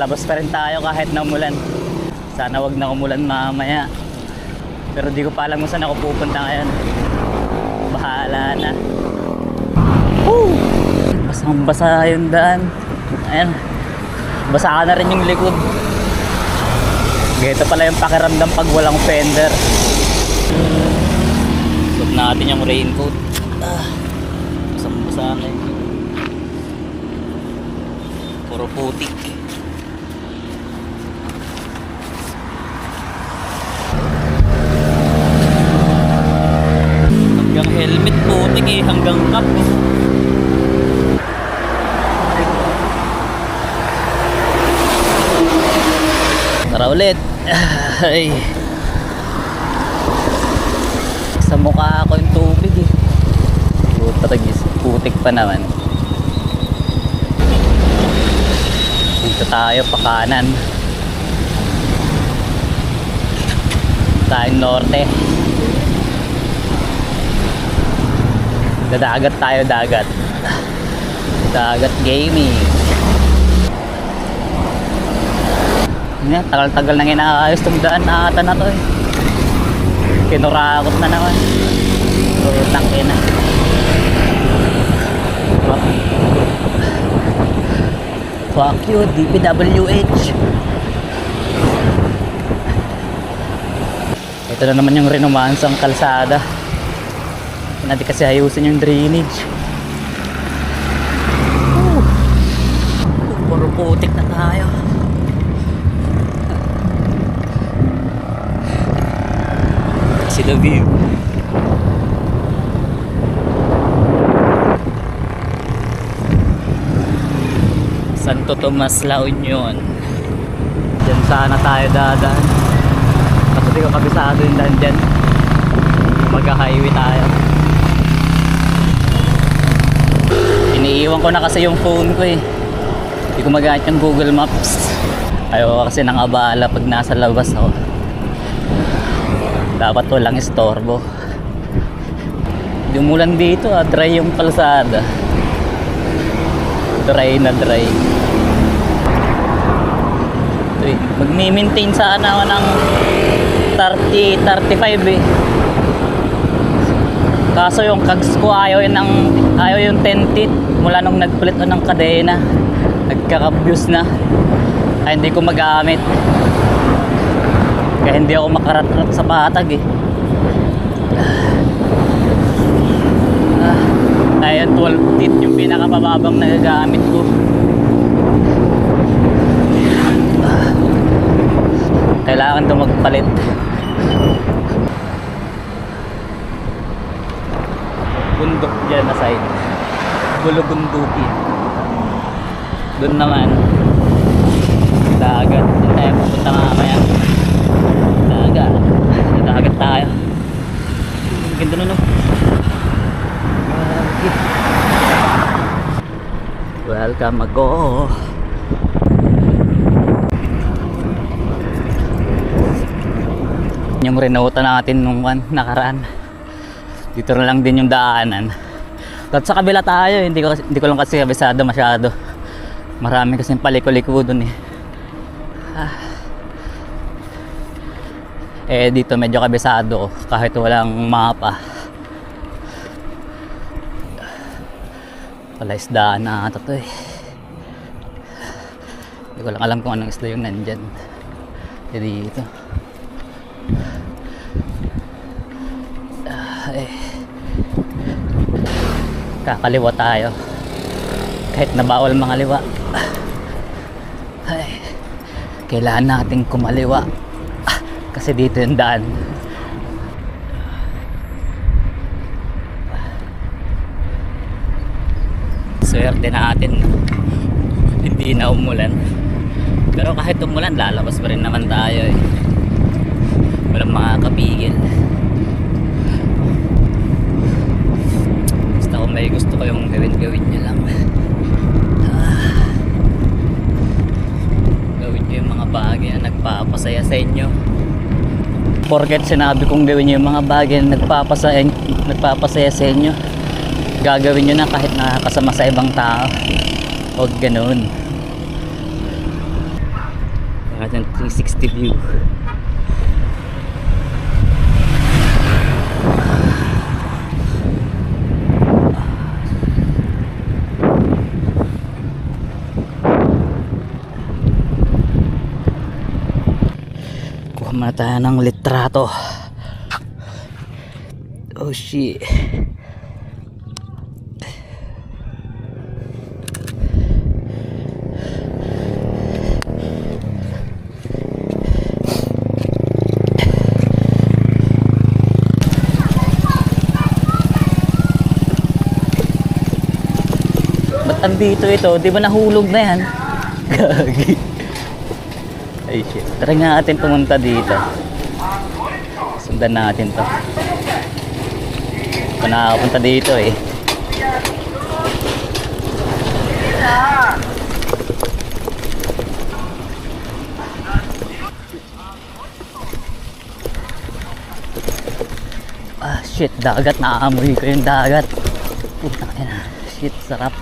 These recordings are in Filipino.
lalabas pa rin tayo kahit na umulan. Sana wag na umulan mamaya. Pero di ko pa alam kung saan ako pupunta ngayon. Bahala na. Woo! Basang basa yung daan. Ayan. Basa ka na rin yung likod. Ganito pala yung pakiramdam pag walang fender. Suot natin yung raincoat. Basang basa na yun. Puro putik. Hanggang helmet putik eh, hanggang cap eh. Tara ulit. Ay. Sa mukha ako yung tubig eh. Putik pa naman. Dito tayo pa kanan. Tayong norte. Dadagat tayo, dagat. Dagat gaming. Yan, tagal-tagal nang inaayos itong daan ata na to eh. Kinurakot na naman. Utang ina. Fuck you, DPWH. Ito na naman yung renomansang kalsada. Natin kasi ayusin yung drainage. Puro putik na tayo. See the view. Santo Tomas, La Union. Diyan sana tayo dadaan. Kasi di ko kabisado yung daan dyan. Mag-highway tayo. Iniiwan ko na kasi yung phone ko eh. Hindi ko magamit yung Google Maps. Ayoko kasi nang abala pag nasa labas ako. Dapat walang istorbo. Umulan dito dry yung kalsada. Dry na dry. Ito eh, magmi-maintain sana ako ng 30-35 eh. Kaso yung kags ko ayaw yung 10 teeth mula nung nagpalit ng kadena. Nagkaka-abuse na. Ay hindi ko magamit. Kaya hindi ako makarat-rat sa patag eh. Ayan, 12 teeth yung pinakapababang nagagamit ko. Kailangan ito magpalit. Bundok dyan na side. Bulubundukin. Doon naman dagat. Doon tayo pupunta mamaya. Dagat tayo. Ganda na no. Welcome ako. Yung renota natin nung nakaraan. Dito na lang din yung daanan. At sa kabila tayo, hindi ko lang kasi kabisado masyado. Marami kasing paliko-liko dun eh. Eh dito medyo kabisado kahit walang mapa. Wala isdaan na ito eh. Hindi ko lang alam kung anong isda yung nandyan. Dito. Kakaliwa tayo. Kahit na bawal mga liwa. Kailangan natin kumaliwa. Kasi dito yung daan. Swerte natin hindi na umulan. Pero kahit umulan, lalabas pa rin naman tayo eh. Walang makakapigil. Basta kung may gusto kayong gawin nyo lang. Gawin nyo yung mga bagay na nagpapasaya sa inyo. Porket sinabi kong gawin nyo yung mga bagay na nagpapasaya sa inyo, gagawin nyo na kahit nakakasama sa ibang tao. Huwag ganoon. Ating 360 view. Kuha muna tayo ng litrato. Oh shit. Ba't andito ito? Di ba nahulog na yan? Gagi. Ay shit. Try nga natin pumunta dito. Sundan natin to. Kung nakakapunta dito eh. Ah shit, dagat. Naaamoy ko yung dagat. Putang ina. Shit, sarap.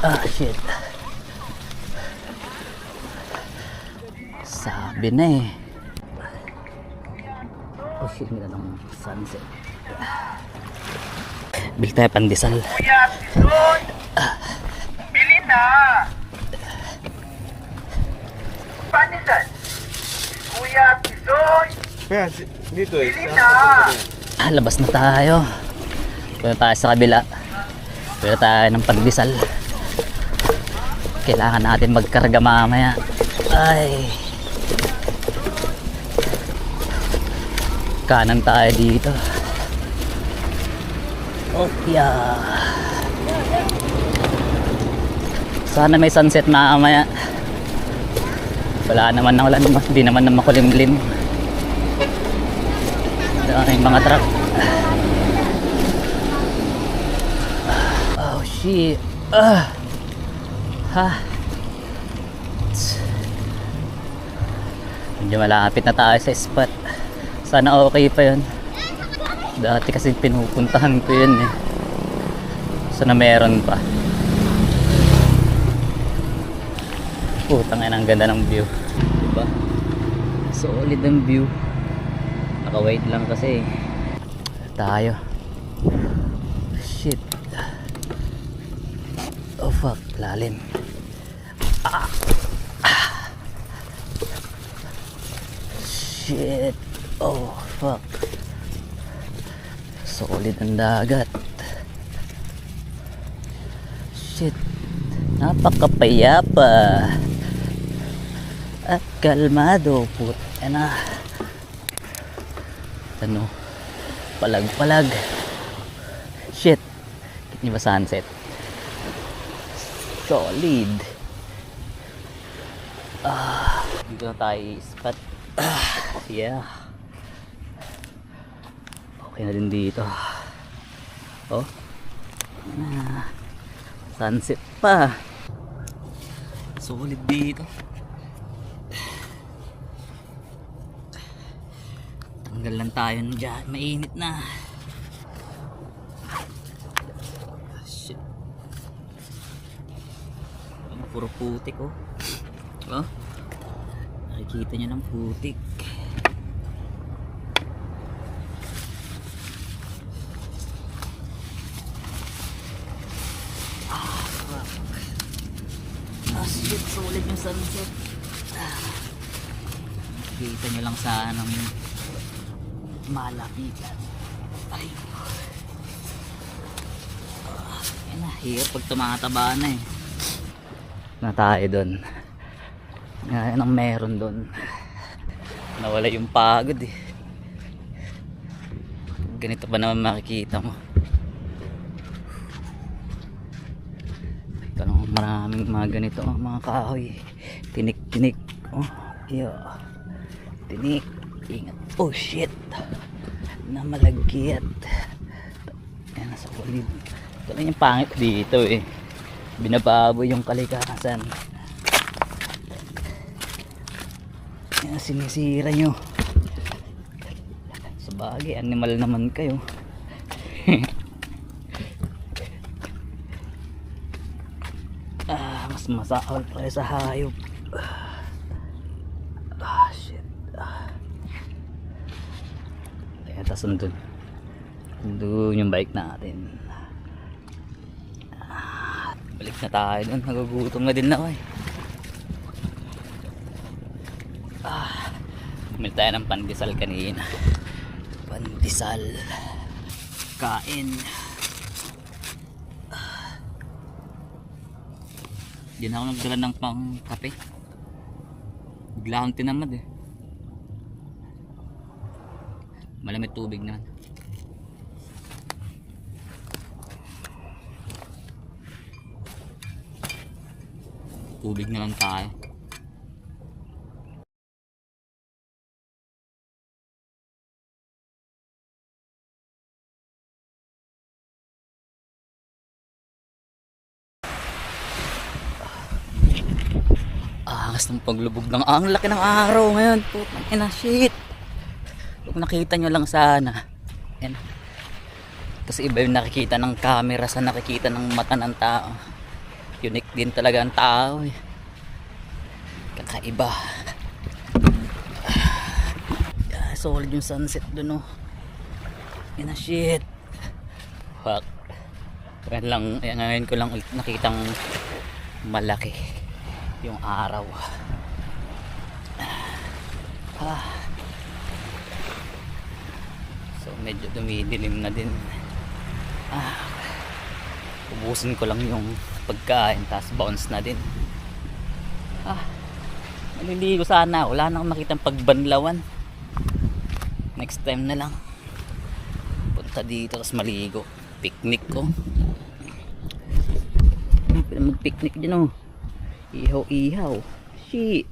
Ah shit. Sabi na eh. Oh shit, nila ng sunset. Bili tayo pandesal. Kuya Tisoy! Bili na! Pandesal! Kuya Tisoy! Kaya dito eh. Bili na! Labas na tayo. Punta tayo sa kabila. Pwede tayo ng pandesal. Kailangan natin magkarga mamaya. Ay. Kanan tayo dito. Oh yeah. Sana may sunset mamaya. Wala naman, hindi naman na makulimlim. Daming mga truck. Oh shit. Ha. Medyo malapit na tayo sa spot. Sana okay pa yun. Dati kasi pinupuntahan ko yun eh. Sana meron pa. Putang ina, ang ganda ng view. Diba? Solid ang view. Naka-wait lang kasi. Tayo. Shit. Oh fuck, lalim. Shit. Oh fuck. Solid ang dagat. Shit. Napakapayapa. At kalmado. Puta. Ano? Palag-palag. Shit. Hindi ba sunset? Solid. Dito na tayo spot. Yeah. Okay na din dito. Oh. Sunset pa. Solid dito. Tanggal lang tayo dyan. Mainit na. Shit. Puro putik oh. Oh. Nakikita nyo ng putik. Shit, solid yung sunset. Kita nyo lang sa anong malapitan. Ay. Yan na, hirap pag tumataba na eh. Na tayo doon. Yan ang meron doon. Nawala yung pagod eh. Ganito ba naman makikita mo? Maraming mga ganito mga kahoy. Tinik-tinik. Oh, yeah. Tinik. Ingat. Oh shit. Na malagkit. Yan, nasa kulid. Ito lang yung pangit dito eh. Binababoy yung kalikasan. Yan, sinisira nyo. Sabagay, animal naman kayo. Mas masakal pa sa hayop. Shit. Ito sundon yung bike natin. Balik na tayo dun, nagugutom na din ako eh. Bumili tayo ng pandesal kanina. Pandesal kain. Di na ako nagdala ng pang kape, bigla akong tinamad eh. Malamig tubig naman. Tubig na lang tayo. Angas ng paglubog ng ang laki ng araw ngayon. Putang ina, shit. Kung nakita nyo lang sana. Yan. Kasi iba yung nakikita ng camera sa nakikita ng mata ng tao. Unique din talaga ang tao eh. Kakaiba. Solid yung sunset dun oh. Yan na shit. Fuck. Ngayon ko lang ulit nakitang malaki yung araw. So medyo dumidilim na din. Ubusin ko lang yung pagkain tapos bounce na din. Maliligo sana. Wala na akong makitang pagbanlawan. Next time na lang punta dito tapos maligo. Picnic ko. Mag picnic din oh. Ihaw. Shit.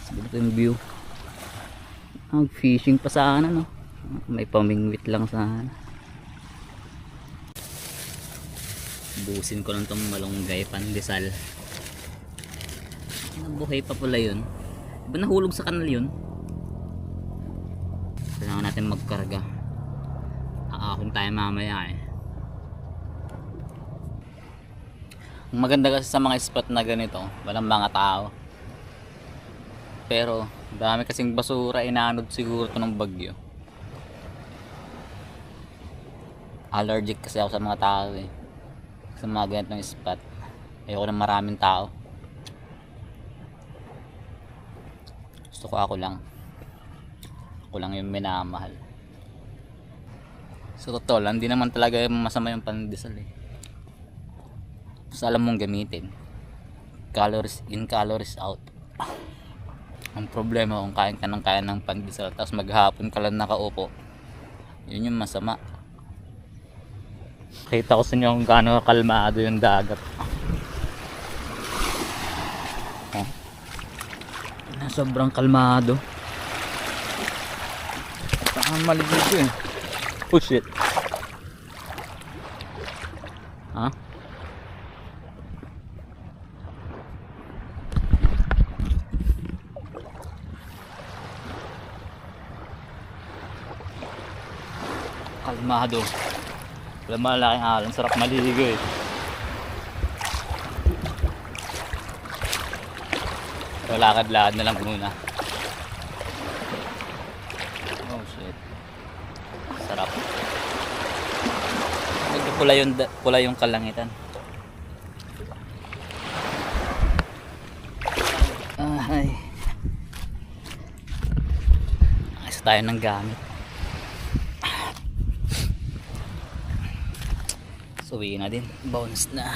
Siguro yung view. Fishing pa sana no. May pamingwit lang sana. Busin ko lang tong malunggay pandesal. Nabuhay pa pala yun. Diba nahulog sa kanal yun? Kailangan natin magkarga. Aakong tayo mamaya eh. Ang maganda kasi sa mga spot na ganito, walang mga tao. Pero dami kasing basura, inanod siguro to ng bagyo. Allergic kasi ako sa mga tao eh. Sa mga ganitong spot. Ayoko ng maraming tao. Gusto ko ako lang. Ako lang yung minamahal. So totoo lang, hindi naman talaga masama yung pandesal eh. Basta alam mong gamitin. Calories in, calories out. Ang problema kung kain ka ng pandesal tapos maghapon ka lang nakaupo, yun yung masama. Kita ko sa inyo kung gaano kalmado yung dagat. Sobrang kalmado. Saan maligo eh. Oh shit. Kalmado. Wala malaking alon, sarap maligo eh. So lakad-lakad na lang muna. Oh shit. Sarap. Medyo pula yung kalangitan. Ay. Ayos tayo ng gamit. So uwi na din, bounce na.